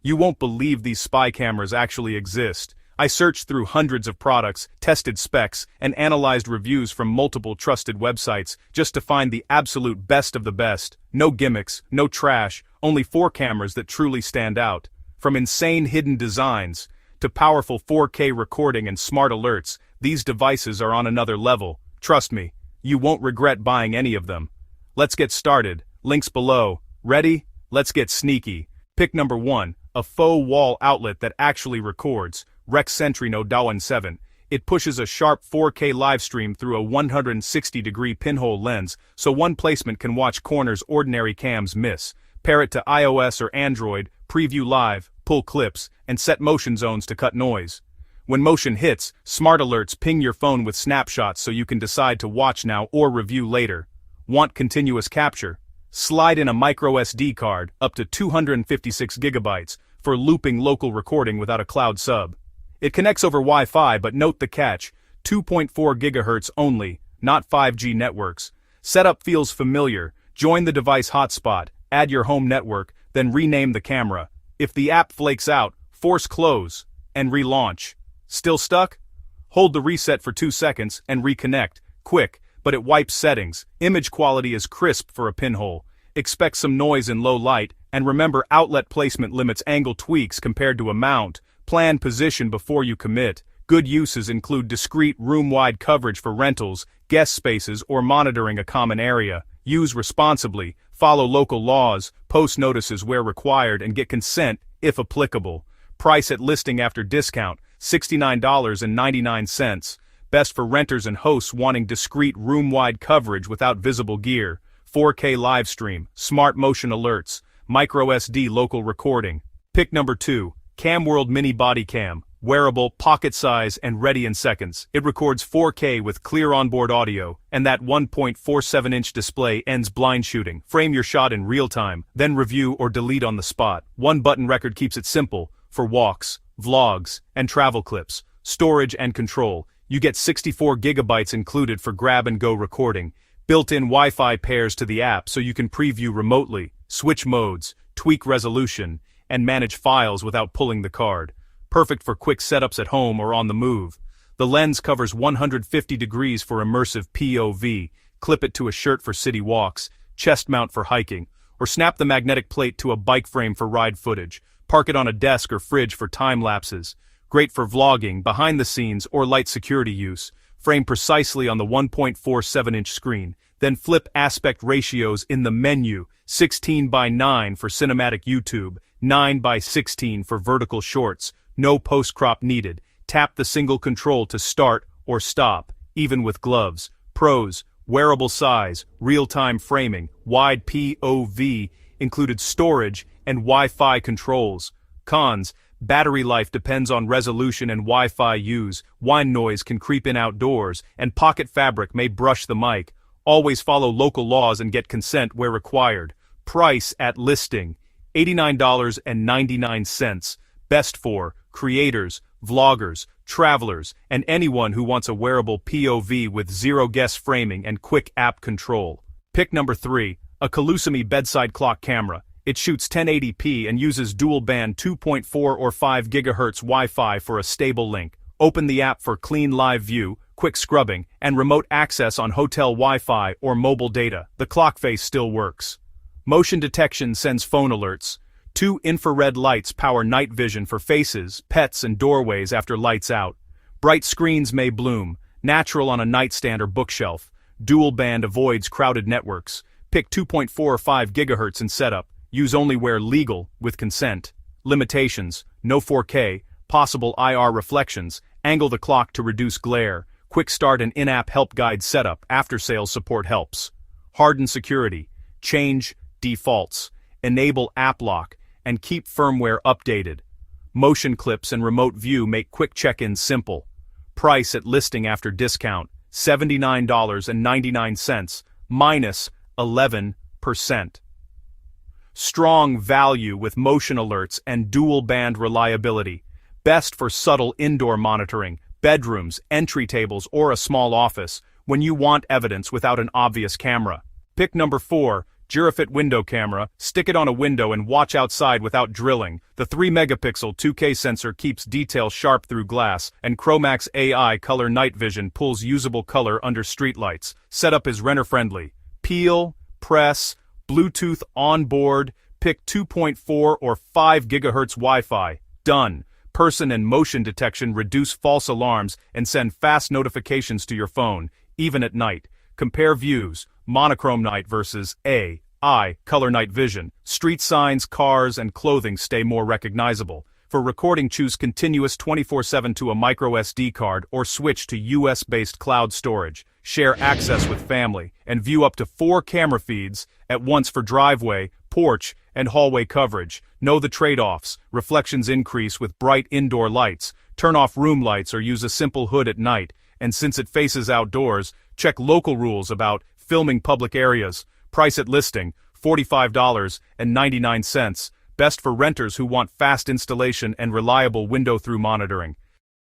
You won't believe these spy cameras actually exist. I searched through hundreds of products, tested specs, and analyzed reviews from multiple trusted websites just to find the absolute best of the best. No gimmicks, no trash, only 4 cameras that truly stand out. From insane hidden designs to powerful 4K recording and smart alerts, these devices are on another level. Trust me, you won't regret buying any of them. Let's get started. Links below. Ready? Let's get sneaky. Pick number 1, a faux wall outlet that actually records. Rex Centrino Dawan 7. It pushes a sharp 4K livestream through a 160-degree pinhole lens, so one placement can watch corners ordinary cams miss. Pair it to iOS or Android, preview live, pull clips, and set motion zones to cut noise. When motion hits, smart alerts ping your phone with snapshots so you can decide to watch now or review later. Want continuous capture? Slide in a micro SD card, up to 256 gigabytes, for looping local recording without a cloud sub. It connects over Wi-Fi, but note the catch, 2.4 GHz only, not 5G networks. Setup feels familiar. Join the device hotspot, add your home network, then rename the camera. If the app flakes out, force close, and relaunch. Still stuck? Hold the reset for 2 seconds and reconnect, quick, but it wipes settings. Image quality is crisp for a pinhole. Expect some noise in low light, and remember outlet placement limits angle tweaks compared to a mount. Plan position before you commit. Good uses include discrete room-wide coverage for rentals, guest spaces, or monitoring a common area. Use responsibly, follow local laws, post notices where required, and get consent if applicable. Price at listing after discount, $69.99. Best for renters and hosts wanting discrete room-wide coverage without visible gear. 4K live stream, smart motion alerts, micro SD local recording. Pick number 2. CAMWORLD Mini Body Cam, wearable, pocket size, and ready in seconds. It records 4K with clear onboard audio, and that 1.47-inch display ends blind shooting. Frame your shot in real time, then review or delete on the spot. One button record keeps it simple, for walks, vlogs, and travel clips. Storage and control. You get 64 gigabytes included for grab-and-go recording. Built-in Wi-Fi pairs to the app so you can preview remotely, switch modes, tweak resolution, and manage files without pulling the card. Perfect for quick setups at home or on the move. The lens covers 150 degrees for immersive POV. Clip it to a shirt for city walks, chest mount for hiking, or snap the magnetic plate to a bike frame for ride footage. Park it on a desk or fridge for time lapses. Great for vlogging, behind the scenes, or light security use. Frame precisely on the 1.47-inch screen. Then flip aspect ratios in the menu, 16:9 for cinematic YouTube, 9:16 for vertical shorts, no post-crop needed. Tap the single control to start or stop, even with gloves. Pros: wearable size, real-time framing, wide POV, included storage, and Wi-Fi controls. Cons: battery life depends on resolution and Wi-Fi use, whine noise can creep in outdoors, and pocket fabric may brush the mic. Always follow local laws and get consent where required. Price at listing, $89.99. Best for creators, vloggers, travelers, and anyone who wants a wearable POV with zero guess framing and quick app control. Pick number 3, a kelucimy bedside clock camera. It shoots 1080p and uses dual-band 2.4 or 5 GHz Wi-Fi for a stable link. Open the app for clean live view, quick scrubbing, and remote access on hotel Wi-Fi or mobile data. The clock face still works. Motion detection sends phone alerts. 2 infrared lights power night vision for faces, pets, and doorways after lights out. Bright screens may bloom, natural on a nightstand or bookshelf. Dual band avoids crowded networks. Pick 2.4 or 5 GHz in setup. Use only where legal, with consent. Limitations: no 4K, possible IR reflections, angle the clock to reduce glare. Quick start and in-app help guide setup, after-sales support helps. Harden security, change defaults, enable app lock, and keep firmware updated. Motion clips and remote view make quick check-ins simple. Price at listing after discount, $79.99, minus 11%. Strong value with motion alerts and dual-band reliability. Best for subtle indoor monitoring, bedrooms, entry tables, or a small office, when you want evidence without an obvious camera. Pick number 4, Girafit window camera, stick it on a window and watch outside without drilling. The 3-megapixel 2K sensor keeps detail sharp through glass, and Chromax AI color night vision pulls usable color under streetlights. Setup is renter-friendly. Peel, press, Bluetooth onboard, pick 2.4 or 5 GHz Wi-Fi. Done. Person and motion detection reduce false alarms and send fast notifications to your phone, even at night. Compare views, monochrome night versus AI, color night vision. Street signs, cars, and clothing stay more recognizable. For recording, choose continuous 24/7 to a micro SD card or switch to US-based cloud storage. Share access with family, and view up to 4 camera feeds at once for driveway, porch, and hallway coverage. Know the trade-offs. Reflections increase with bright indoor lights. Turn off room lights or use a simple hood at night. And since it faces outdoors, check local rules about filming public areas. Price at listing, $45.99. Best for renters who want fast installation and reliable window-through monitoring.